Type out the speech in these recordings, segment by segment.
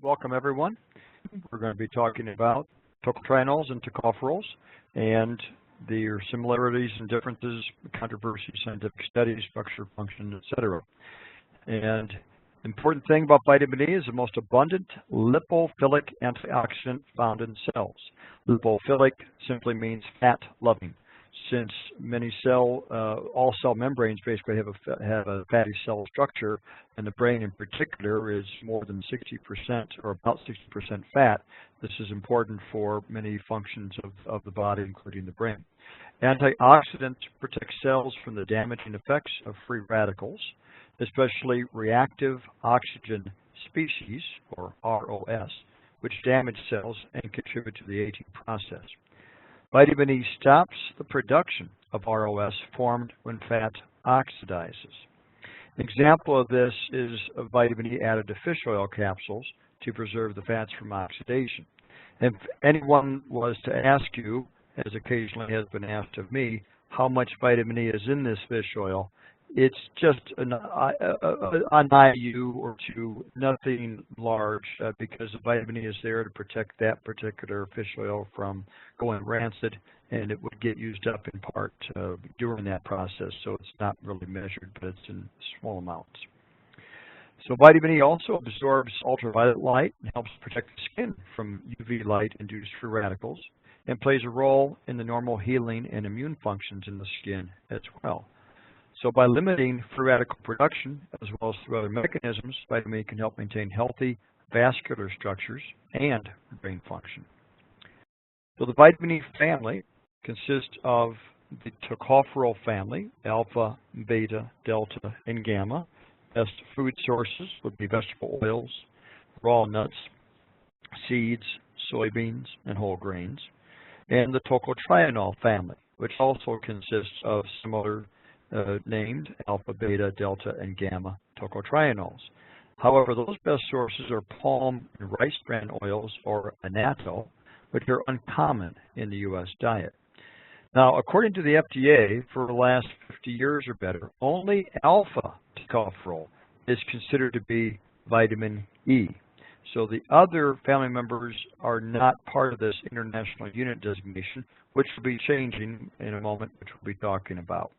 Welcome, everyone. We're going to be talking about tocotrienols and tocopherols and their similarities and differences, controversy, scientific studies, structure, function, etc. And the important thing about vitamin E is the most abundant lipophilic antioxidant found in cells. Lipophilic simply means fat-loving. Since all cell membranes basically have a fatty cell structure, and the brain in particular is more than 60% or about 60% fat, this is important for many functions of the body, including the brain. Antioxidants protect cells from the damaging effects of free radicals, especially reactive oxygen species, or ROS, which damage cells and contribute to the aging process. Vitamin E stops the production of ROS formed when fat oxidizes. An example of this is vitamin E added to fish oil capsules to preserve the fats from oxidation. If anyone was to ask you, as occasionally has been asked of me, how much vitamin E is in this fish oil, it's just an IU or two, nothing large, because the vitamin E is there to protect that particular fish oil from going rancid, and it would get used up in part during that process, so it's not really measured, but it's in small amounts. So vitamin E also absorbs ultraviolet light and helps protect the skin from UV light-induced free radicals, and plays a role in the normal healing and immune functions in the skin as well. So by limiting free radical production, as well as through other mechanisms, vitamin E can help maintain healthy vascular structures and brain function. So the vitamin E family consists of the tocopherol family, alpha, beta, delta, and gamma. Best food sources would be vegetable oils, raw nuts, seeds, soybeans, and whole grains. And the tocotrienol family, which also consists of similar named alpha, beta, delta, and gamma tocotrienols. However, those best sources are palm and rice bran oils, or annatto, which are uncommon in the U.S. diet. Now, according to the FDA, for the last 50 years or better, only alpha tocopherol is considered to be vitamin E. So the other family members are not part of this international unit designation, which will be changing in a moment, which we'll be talking about.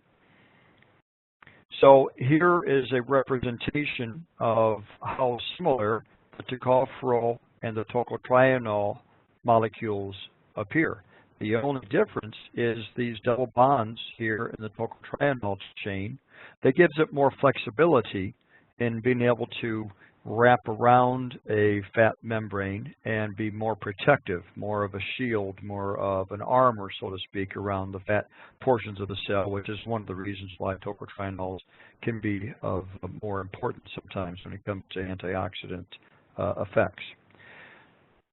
So here is a representation of how similar the tocopherol and the tocotrienol molecules appear. The only difference is these double bonds here in the tocotrienol chain that gives it more flexibility in being able to wrap around a fat membrane and be more protective, more of a shield, more of an armor, so to speak, around the fat portions of the cell, which is one of the reasons why tocotrienols can be of more importance sometimes when it comes to antioxidant effects.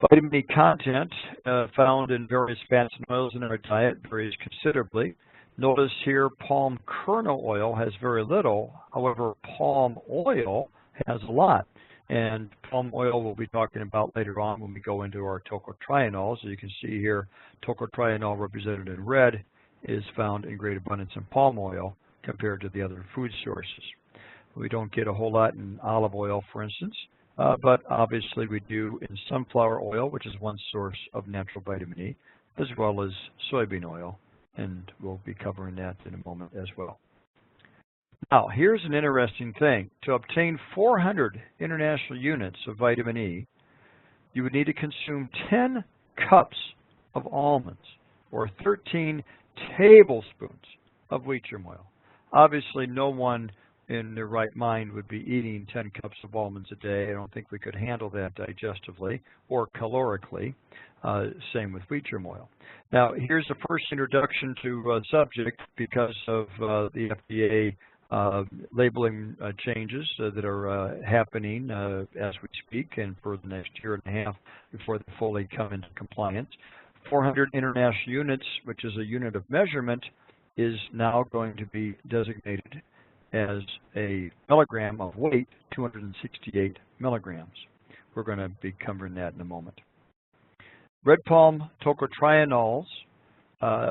Vitamin E content found in various fats and oils in our diet varies considerably. Notice here palm kernel oil has very little, however palm oil has a lot. And palm oil we'll be talking about later on when we go into our tocotrienols. As you can see here, tocotrienol represented in red is found in great abundance in palm oil compared to the other food sources. We don't get a whole lot in olive oil, for instance, but obviously we do in sunflower oil, which is one source of natural vitamin E, as well as soybean oil, and we'll be covering that in a moment as well. Now, here's an interesting thing. To obtain 400 international units of vitamin E, you would need to consume 10 cups of almonds or 13 tablespoons of wheat germ oil. Obviously, no one in their right mind would be eating 10 cups of almonds a day. I don't think we could handle that digestively or calorically. Same with wheat germ oil. Now, here's the first introduction to the subject because of the FDA labeling changes that are happening as we speak and for the next year and a half before they fully come into compliance. 400 international units, which is a unit of measurement, is now going to be designated as a milligram of weight, 268 milligrams. We're going to be covering that in a moment. Red palm tocotrienols,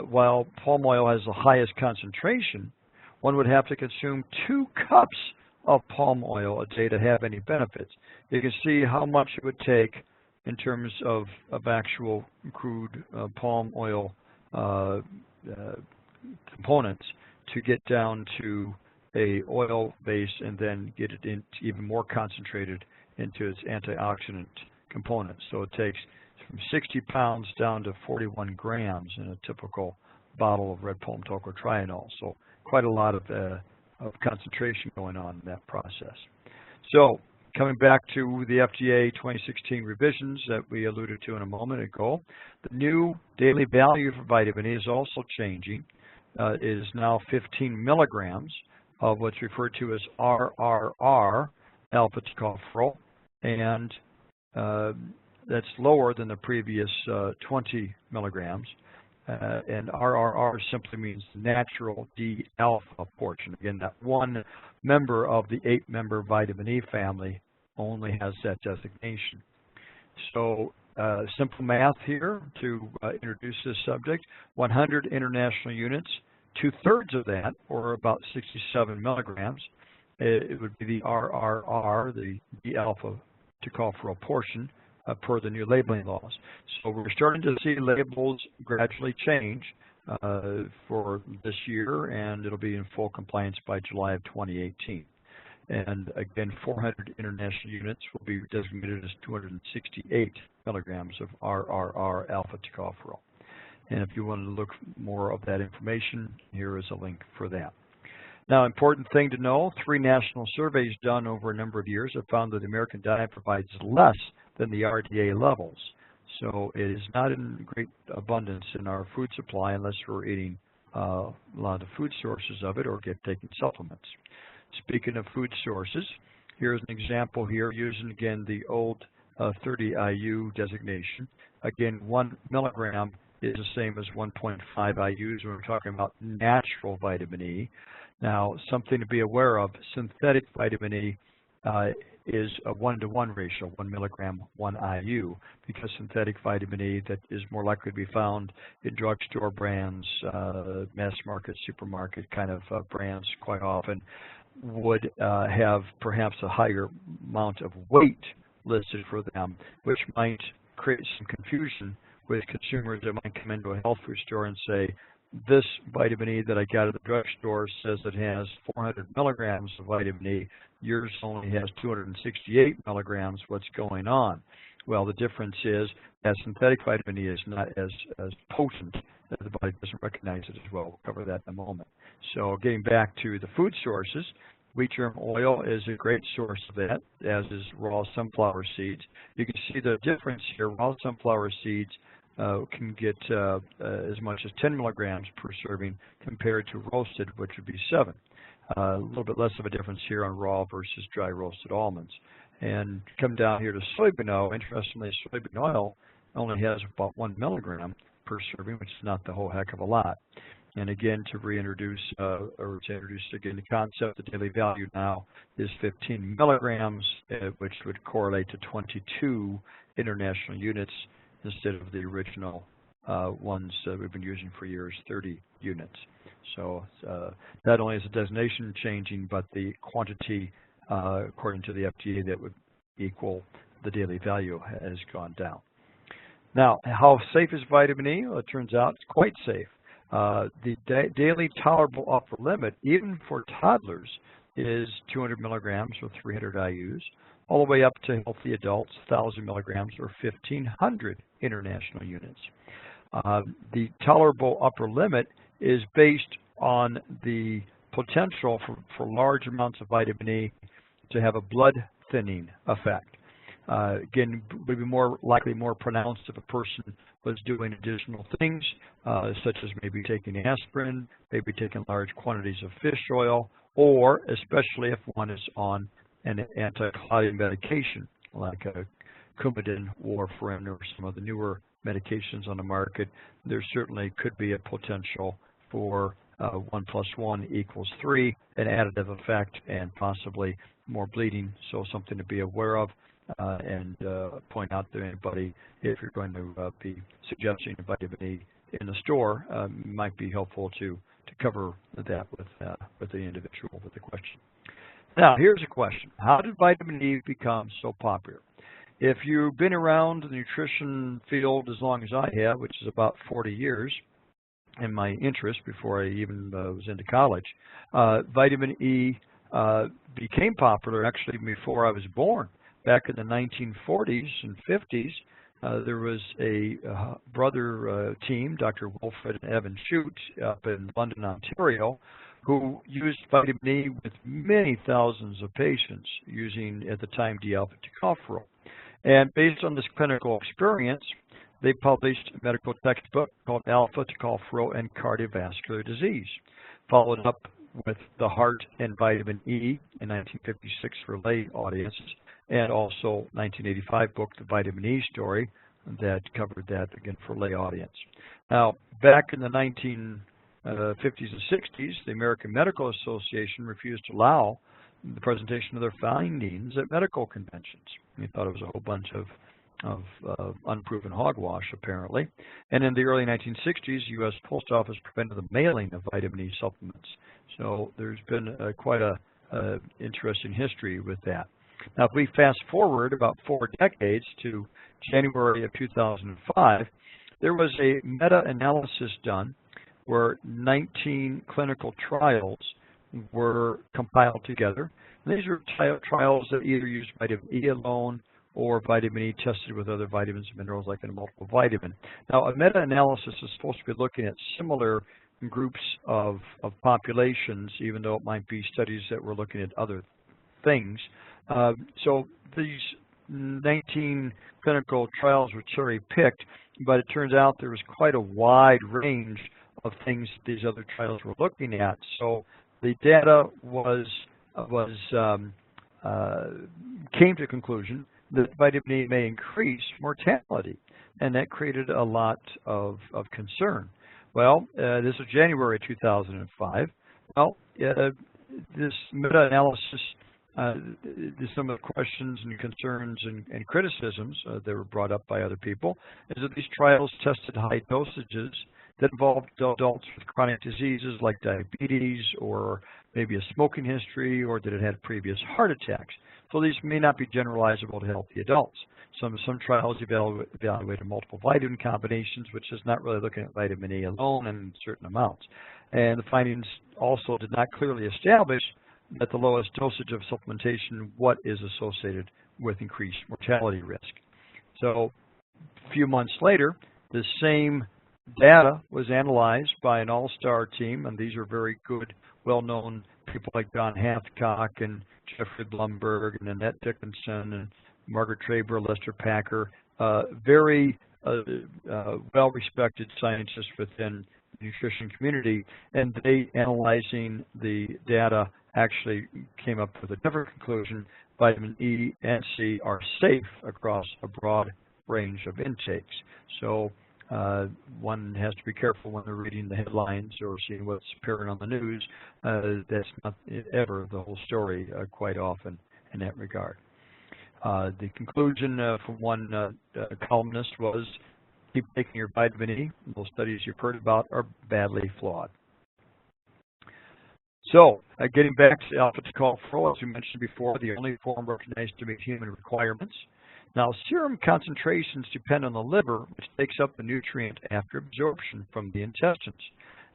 while palm oil has the highest concentration, one would have to consume 2 cups of palm oil a day to have any benefits. You can see how much it would take in terms of actual crude palm oil components to get down to a oil base and then get it in even more concentrated into its antioxidant components. So it takes from 60 pounds down to 41 grams in a typical bottle of red palm tocotrienol. So quite a lot of concentration going on in that process. So coming back to the FDA 2016 revisions that we alluded to in a moment ago, the new daily value for vitamin E is also changing. It is now 15 milligrams of what's referred to as RRR, alpha tocopherol, and that's lower than the previous 20 milligrams. And RRR simply means natural D-alpha portion. Again, that one member of the 8-member vitamin E family only has that designation. So simple math here to introduce this subject. 100 international units, 2/3 of that, or about 67 milligrams, it would be the RRR, the D-alpha tocopherol portion, per the new labeling laws. So we're starting to see labels gradually change for this year, and it'll be in full compliance by July of 2018. And again, 400 international units will be designated as 268 milligrams of RRR alpha tocopherol. And if you want to look more of that information, here is a link for that. Now, important thing to know, 3 national surveys done over a number of years have found that the American diet provides less than the RDA levels. So it is not in great abundance in our food supply unless we're eating a lot of the food sources of it or taking supplements. Speaking of food sources, here's an example here using, again, the old 30 IU designation. Again, 1 milligram is the same as 1.5 IUs when we're talking about natural vitamin E. Now, something to be aware of, synthetic vitamin E is a 1-to-1 ratio, 1 milligram, 1 IU, because synthetic vitamin E that is more likely to be found in drugstore brands, mass market, supermarket kind of brands quite often, would have perhaps a higher amount of weight listed for them, which might create some confusion with consumers that might come into a health food store and say, this vitamin E that I got at the drugstore says it has 400 milligrams of vitamin E. Yours only has 268 milligrams. What's going on? Well, the difference is that synthetic vitamin E is not as potent. The body doesn't recognize it as well. We'll cover that in a moment. So getting back to the food sources, wheat germ oil is a great source of that, as is raw sunflower seeds. You can see the difference here. Raw sunflower seeds can get as much as 10 milligrams per serving compared to roasted, which would be 7. A little bit less of a difference here on raw versus dry roasted almonds. And come down here to soybean oil. Interestingly, soybean oil only has about 1 milligram per serving, which is not the whole heck of a lot. And again, to reintroduce or to introduce again the concept, the daily value now is 15 milligrams, which would correlate to 22 international units instead of the original ones that we've been using for years, 30 units. So not only is the designation changing, but the quantity, according to the FDA, that would equal the daily value has gone down. Now, how safe is vitamin E? Well, it turns out it's quite safe. The daily tolerable upper limit, even for toddlers, is 200 milligrams or 300 IUs, all the way up to healthy adults, 1,000 milligrams or 1,500 international units. The tolerable upper limit is based on the potential for large amounts of vitamin E to have a blood thinning effect. Again, would be more likely more pronounced if a person was doing additional things, such as maybe taking aspirin, maybe taking large quantities of fish oil, or especially if one is on an anti-clotting medication like Coumadin, warfarin, or some of the newer medications on the market. There certainly could be a potential for 1 + 1 = 3, an additive effect, and possibly more bleeding. So something to be aware of. And point out to anybody if you're going to be suggesting vitamin E in the store, might be helpful to cover that with the individual with the question. Now, here's a question. How did vitamin E become so popular? If you've been around the nutrition field as long as I have, which is about 40 years, in my interest before I even was into college, vitamin E became popular actually before I was born. Back in the 1940s and 50s, there was a brother team, Dr. Wilfred and Evan Shute, up in London, Ontario, who used vitamin E with many thousands of patients using, at the time, D-alpha tocopherol. And based on this clinical experience, they published a medical textbook called Alpha Tocopherol and Cardiovascular Disease, followed up with The Heart and Vitamin E in 1956 for lay audiences, and also 1985 book, The Vitamin E Story, that covered that again for lay audience. Now, back in the 1950s and 60s, the American Medical Association refused to allow the presentation of their findings at medical conventions. They thought it was a whole bunch of unproven hogwash, apparently. And in the early 1960s, U.S. Post Office prevented the mailing of vitamin E supplements. So there's been quite a interesting history with that. Now, if we fast forward about 4 decades to January of 2005, there was a meta-analysis done where 19 clinical trials were compiled together. And these were trials that either used vitamin E alone or vitamin E tested with other vitamins and minerals like in a multiple vitamin. Now, a meta-analysis is supposed to be looking at similar groups of populations, even though it might be studies that were looking at other things. So these 19 clinical trials were cherry-picked, but it turns out there was quite a wide range of things these other trials were looking at. So the data came to the conclusion that vitamin E may increase mortality, and that created a lot of concern. Well, this is January 2005. Well, this meta-analysis, some of the questions and concerns and criticisms that were brought up by other people is that these trials tested high dosages that involved adults with chronic diseases like diabetes or maybe a smoking history, or that it had previous heart attacks. So these may not be generalizable to healthy adults. Some trials evaluated multiple vitamin combinations, which is not really looking at vitamin E alone in certain amounts. And the findings also did not clearly establish that the lowest dosage of supplementation, what is associated with increased mortality risk. So a few months later, the same data was analyzed by an all-star team, and these are very good, well-known people like Don Hathcock and Jeffrey Blumberg and Annette Dickinson and Margaret Traber, Lester Packer, very well-respected scientists within the nutrition community, and they, analyzing the data, actually came up with a different conclusion. Vitamin E and C are safe across a broad range of intakes. So one has to be careful when they're reading the headlines or seeing what's appearing on the news. That's not ever the whole story quite often in that regard. The conclusion from one columnist was, keep taking your vitamin E. Those studies you've heard about are badly flawed. So, getting back to alpha tocopherol, as we mentioned before, the only form recognized to meet human requirements. Now, serum concentrations depend on the liver, which takes up the nutrient after absorption from the intestines.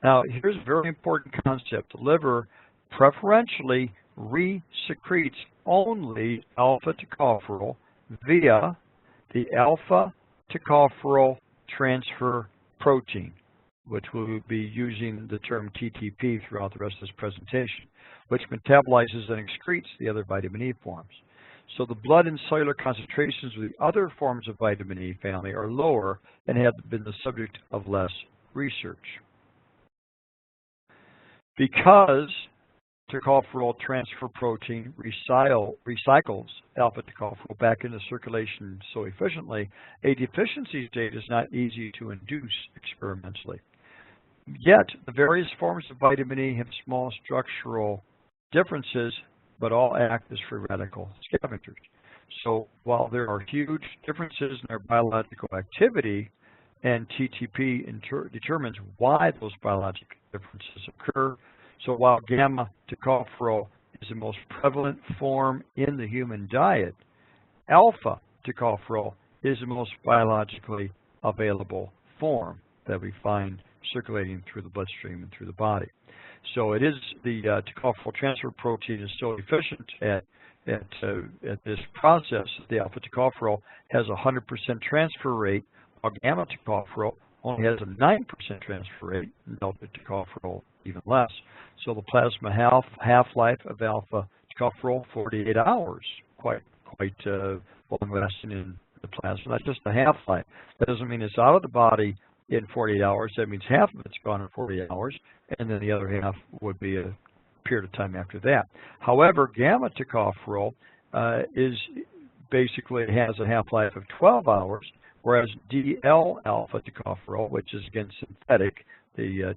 Now, here's a very important concept. The liver preferentially re-secretes only alpha tocopherol via the alpha tocopherol transfer protein, which we'll be using the term TTP throughout the rest of this presentation, which metabolizes and excretes the other vitamin E forms. So the blood and cellular concentrations of the other forms of vitamin E family are lower and have been the subject of less research. Because tocopherol transfer protein recycles alpha tocopherol back into circulation so efficiently, a deficiency state is not easy to induce experimentally. Yet, the various forms of vitamin E have small structural differences, but all act as free radical scavengers. So while there are huge differences in their biological activity, and TTP determines why those biological differences occur, so while gamma tocopherol is is the most prevalent form in the human diet, alpha tocopherol is the most biologically available form that we find circulating through the bloodstream and through the body. So it is the tocopherol transfer protein is so efficient at this process. The alpha tocopherol has a 100% transfer rate, while gamma tocopherol only has a 9% transfer rate, and delta tocopherol even less. So the plasma half-life of alpha tocopherol, 48 hours, quite long-lasting in the plasma. That's just the half-life. That doesn't mean it's out of the body in 48 hours. That means half of it's gone in 48 hours, and then the other half would be a period of time after that. However, gamma tocopherol is basically has a half-life of 12 hours, whereas DL alpha tocopherol, which is again synthetic, the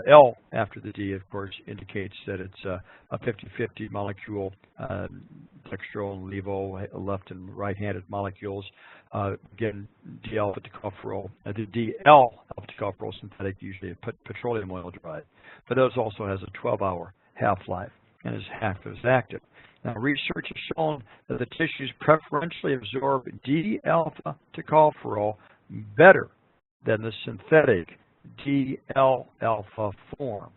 L after the D, of course, indicates that it's a 50-50 molecule, dextro and levo, left and right-handed molecules. Again, D alpha tocopherol, the DL alpha tocopherol synthetic, usually a petroleum oil derived, but those also has a 12-hour half-life and is half as active. Now, research has shown that the tissues preferentially absorb D alpha tocopherol better than the synthetic DL alpha form.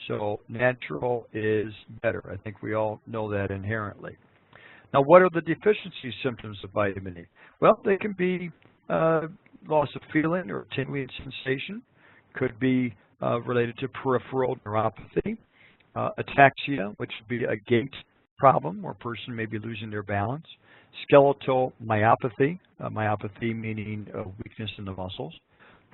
So natural is better. I think we all know that inherently. Now, what are the deficiency symptoms of vitamin E? Well, they can be loss of feeling or tingling sensation. Could be related to peripheral neuropathy, ataxia, which would be a gait problem where a person may be losing their balance, skeletal myopathy, myopathy meaning weakness in the muscles,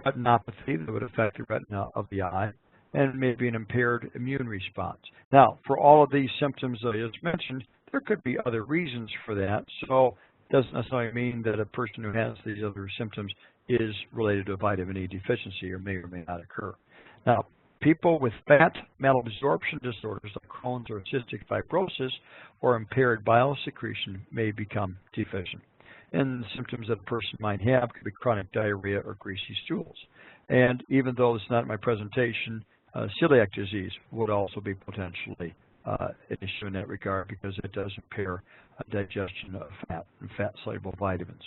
retinopathy that would affect the retina of the eye, and maybe an impaired immune response. Now, for all of these symptoms that I just mentioned, there could be other reasons for that, so it doesn't necessarily mean that a person who has these other symptoms is related to vitamin E deficiency or may not occur. Now, people with fat malabsorption disorders like Crohn's or cystic fibrosis or impaired bile secretion may become deficient. And the symptoms that a person might have could be chronic diarrhea or greasy stools. And even though it's not my presentation, celiac disease would also be potentially an issue in that regard because it does impair digestion of fat and fat-soluble vitamins.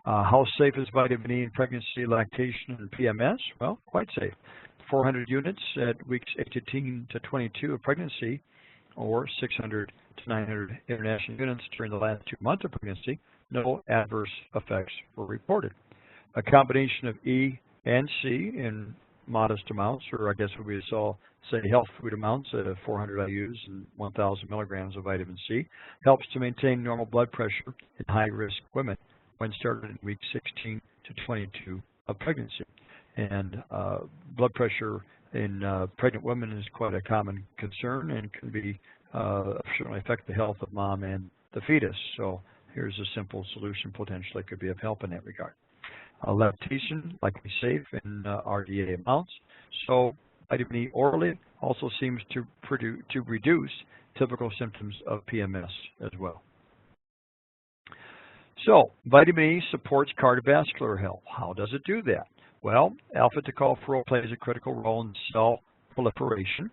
How safe is vitamin E in pregnancy, lactation, and PMS? Well, quite safe. 400 units at weeks 18 to 22 of pregnancy, or 600 to 900 international units during the last 2 months of pregnancy. No adverse effects were reported. A combination of E and C in modest amounts, or I guess what we saw, say, health food amounts at 400 IUs and 1,000 milligrams of vitamin C, helps to maintain normal blood pressure in high-risk women when started in week 16 to 22 of pregnancy. And blood pressure in pregnant women is quite a common concern and can be certainly affect the health of mom and the fetus. So here's a simple solution potentially could be of help in that regard. Lactation, likely safe in RDA amounts. So vitamin E orally also seems to reduce typical symptoms of PMS as well. So vitamin E supports cardiovascular health. How does it do that? Well, alpha tocopherol plays a critical role in cell proliferation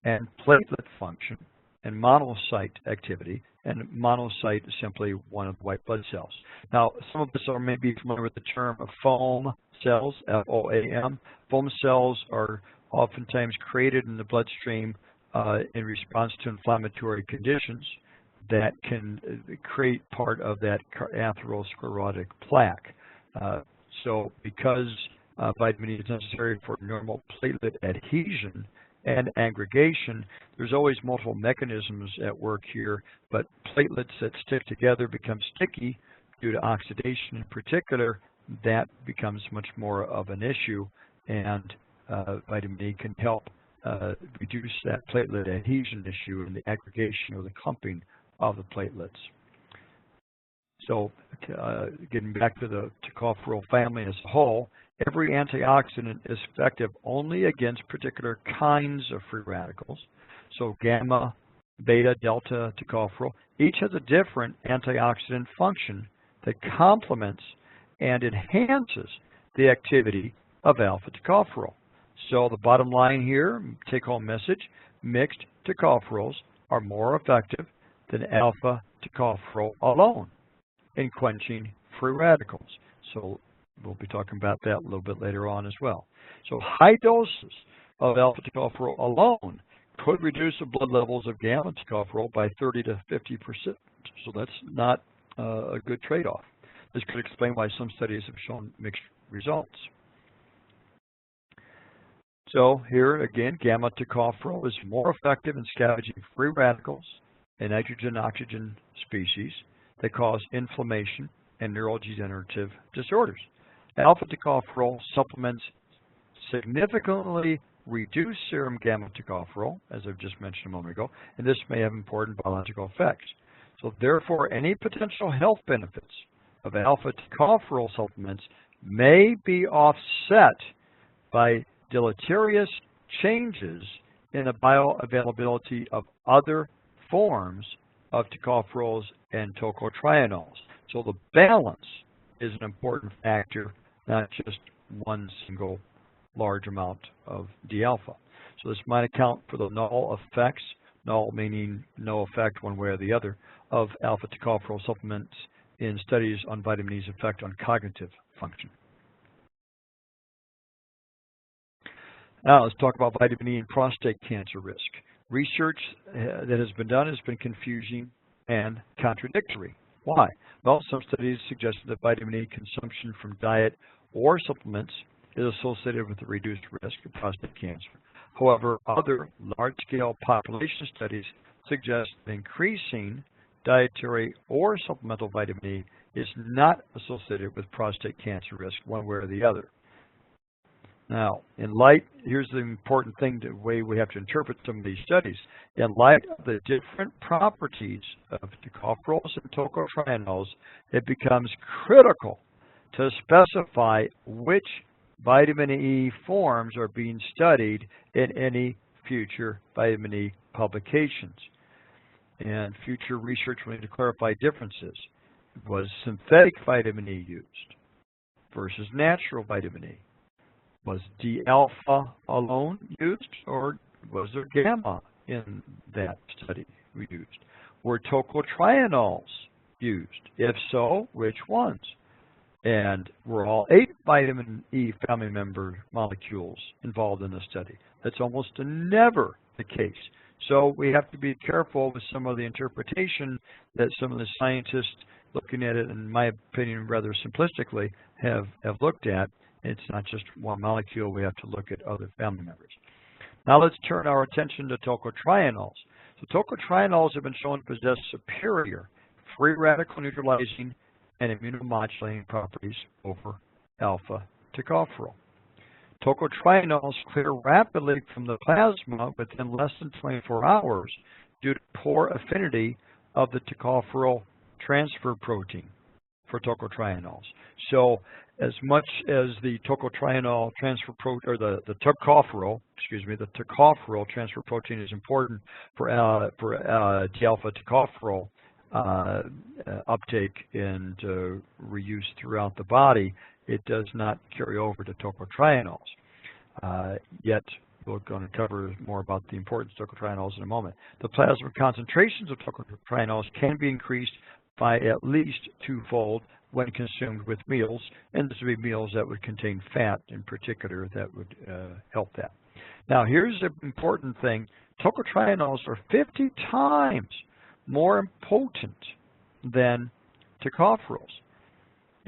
and platelet function and monocyte activity. And monocyte is simply one of the white blood cells. Now, some of us are maybe familiar with the term of foam cells, F-O-A-M. Foam cells are oftentimes created in the bloodstream in response to inflammatory conditions that can create part of that atherosclerotic plaque. So because vitamin E is necessary for normal platelet adhesion and aggregation, there's always multiple mechanisms at work here, but platelets that stick together become sticky due to oxidation in particular. That becomes much more of an issue, and vitamin E can help reduce that platelet adhesion issue and the aggregation or the clumping of the platelets. So getting back to the tocopherol family as a whole, every antioxidant is effective only against particular kinds of free radicals. So gamma, beta, delta tocopherol, each has a different antioxidant function that complements and enhances the activity of alpha tocopherol. So the bottom line here, take-home message, mixed tocopherols are more effective than alpha tocopherol alone in quenching free radicals. So we'll be talking about that a little bit later on as well. So high doses of alpha tocopherol alone could reduce the blood levels of gamma tocopherol by 30 to 50%. So that's not a good trade-off. This could explain why some studies have shown mixed results. So here again, gamma tocopherol is more effective in scavenging free radicals and nitrogen-oxygen species that cause inflammation and neurodegenerative disorders. Alpha tocopherol supplements significantly reduce serum gamma tocopherol, as I've just mentioned a moment ago, and this may have important biological effects. So therefore, any potential health benefits of alpha tocopherol supplements may be offset by deleterious changes in the bioavailability of other forms of tocopherols and tocotrienols. So the balance is an important factor, not just one single large amount of D-alpha. So this might account for the null effects, null meaning no effect one way or the other, of alpha tocopherol supplements in studies on vitamin E's effect on cognitive function. Now let's talk about vitamin E and prostate cancer risk. Research that has been done has been confusing and contradictory. Why? Well, some studies suggested that vitamin E consumption from diet or supplements is associated with a reduced risk of prostate cancer. However, other large-scale population studies suggest that increasing dietary or supplemental vitamin E is not associated with prostate cancer risk one way or the other. Now, in light, here's the important thing, the way we have to interpret some of these studies. In light of the different properties of tocopherols and tocotrienols, it becomes critical to specify which vitamin E forms are being studied in any future vitamin E publications. And future research will need to clarify differences. Was synthetic vitamin E used versus natural vitamin E? Was D-alpha alone used, or was there gamma in that study used? Were tocotrienols used? If so, which ones? And were all 8 vitamin E family member molecules involved in the study? That's almost never the case. So we have to be careful with some of the interpretation that some of the scientists looking at it, in my opinion, rather simplistically, have looked at. It's not just one molecule. We have to look at other family members. Now let's turn our attention to tocotrienols. So tocotrienols have been shown to possess superior free radical neutralizing and immunomodulating properties over alpha tocopherol. Tocotrienols clear rapidly from the plasma within less than 24 hours due to poor affinity of the tocopherol transfer protein for tocotrienols. So as much as the tocotrienol transfer protein, or the tocopherol transfer protein is important for D-alpha tocopherol uptake and reuse throughout the body, it does not carry over to tocotrienols. Yet we're going to cover more about the importance of tocotrienols in a moment. The plasma concentrations of tocotrienols can be increased by at least 2-fold when consumed with meals, and this would be meals that would contain fat in particular that would help that. Now here's the important thing. Tocotrienols are 50 times more potent than tocopherols.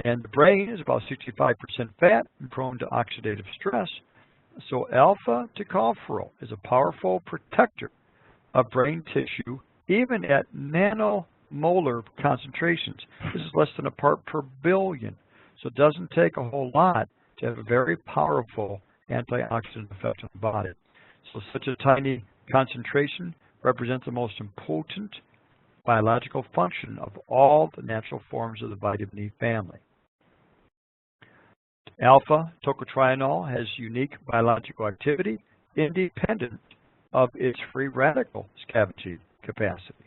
And the brain is about 65% fat and prone to oxidative stress. So alpha tocopherol is a powerful protector of brain tissue, even at nanomolar concentrations. This is less than a part per billion. So it doesn't take a whole lot to have a very powerful antioxidant effect on the body. So such a tiny concentration represents the most important biological function of all the natural forms of the vitamin E family. Alpha tocotrienol has unique biological activity independent of its free radical scavenging capacity.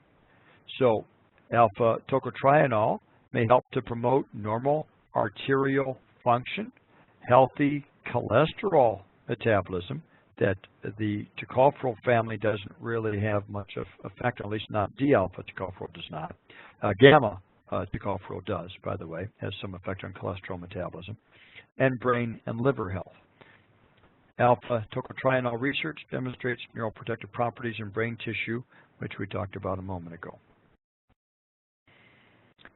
So alpha tocotrienol may help to promote normal arterial function, healthy cholesterol metabolism, that the tocopherol family doesn't really have much of effect, at least not D-alpha tocopherol does not. Gamma tocopherol does, by the way, has some effect on cholesterol metabolism, and brain and liver health. Alpha tocotrienol research demonstrates neuroprotective properties in brain tissue, which we talked about a moment ago.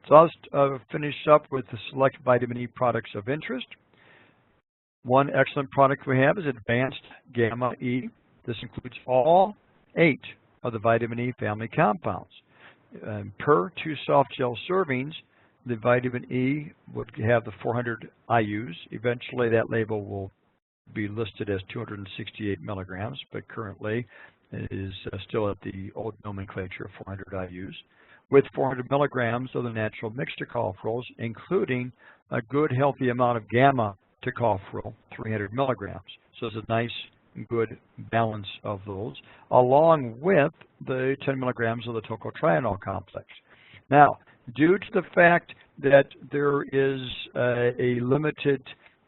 So I'll finish up with the select vitamin E products of interest. One excellent product we have is Advanced Gamma E. This includes all 8 of the vitamin E family compounds. Per 2 soft gel servings, the vitamin E would have the 400 IUs. Eventually that label will be listed as 268 milligrams, but currently it is still at the old nomenclature of 400 IUs, with 400 milligrams of the natural mixed tocopherols, including a good healthy amount of gamma tocopherol, 300 milligrams. So it's a nice, good balance of those, along with the 10 milligrams of the tocotrienol complex. Now, due to the fact that there is a limited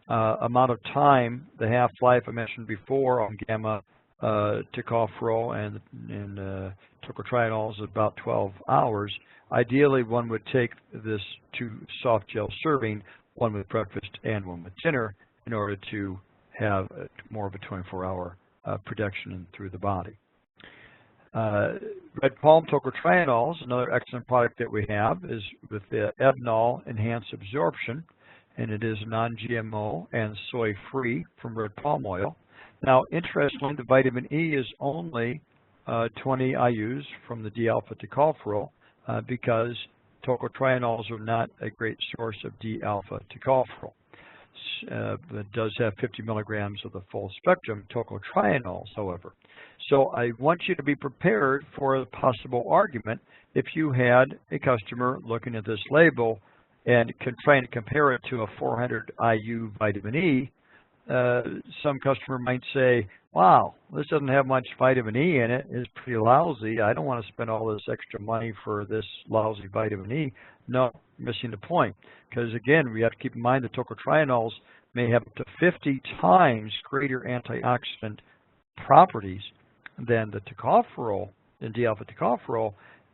amount of time, the half-life I mentioned before on gamma tocopherol and tocotrienols is about 12 hours. Ideally, one would take this 2 soft gel serving, one with breakfast and one with dinner, in order to have more of a 24-hour production through the body. Red Palm Tocotrienols, another excellent product that we have, is with the ethanol enhanced absorption, and it is non-GMO and soy-free from red palm oil. Now, interestingly, the vitamin E is only 20 IUs from the D-alpha tocopherol because tocotrienols are not a great source of D-alpha tocopherol. It does have 50 milligrams of the full spectrum tocotrienols, however. So I want you to be prepared for a possible argument if you had a customer looking at this label and trying to compare it to a 400 IU vitamin E. Some customer might say, wow, this doesn't have much vitamin E in it. It's pretty lousy. I don't want to spend all this extra money for this lousy vitamin E. No, missing the point. Because again, we have to keep in mind that tocotrienols may have up to 50 times greater antioxidant properties than the tocopherol, and D-alpha tocopherol.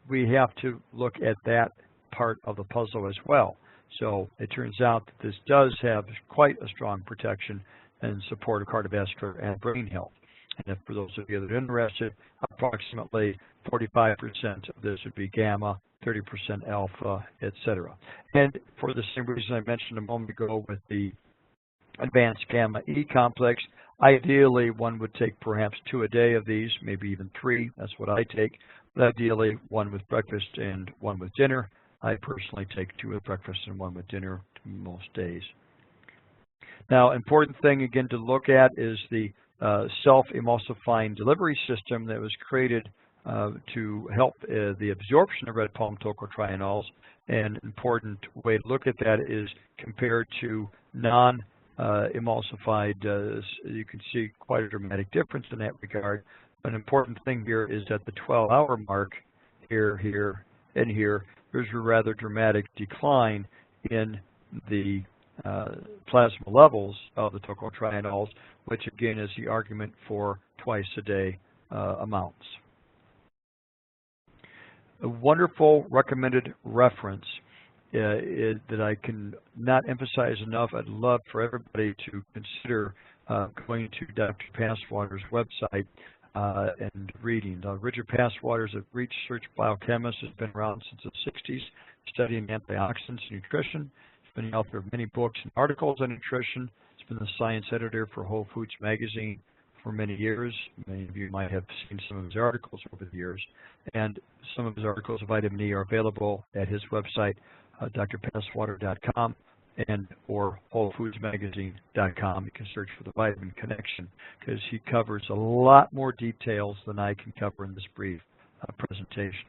We have to look at that part of the puzzle as well. So it turns out that this does have quite a strong protection and support of cardiovascular and brain health. And if for those of you that are interested, approximately 45% of this would be gamma, 30% alpha, etc. And for the same reason I mentioned a moment ago with the advanced gamma E complex, ideally one would take perhaps 2 a day of these, maybe even 3. That's what I take. But ideally, 1 with breakfast and 1 with dinner. I personally take 2 with breakfast and 1 with dinner most days. Now, important thing again to look at is the self-emulsifying delivery system that was created to help the absorption of red palm tocotrienols. An important way to look at that is compared to non-emulsified. You can see quite a dramatic difference in that regard. An important thing here is at the 12-hour mark, here, and here, there's a rather dramatic decline in the plasma levels of the tocotrienols, which again is the argument for twice-a-day amounts. A wonderful recommended reference that I can not emphasize enough. I'd love for everybody to consider going to Dr. Passwater's website and reading. Richard Passwater is a research biochemist, has been around since the 60s, studying antioxidants and nutrition. He's been the author of many books and articles on nutrition. He's been the science editor for Whole Foods magazine for many years. Many of you might have seen some of his articles over the years. And some of his articles of vitamin E are available at his website, drpasswater.com and or WholeFoodsMagazine.com. You can search for the Vitamin Connection because he covers a lot more details than I can cover in this brief presentation.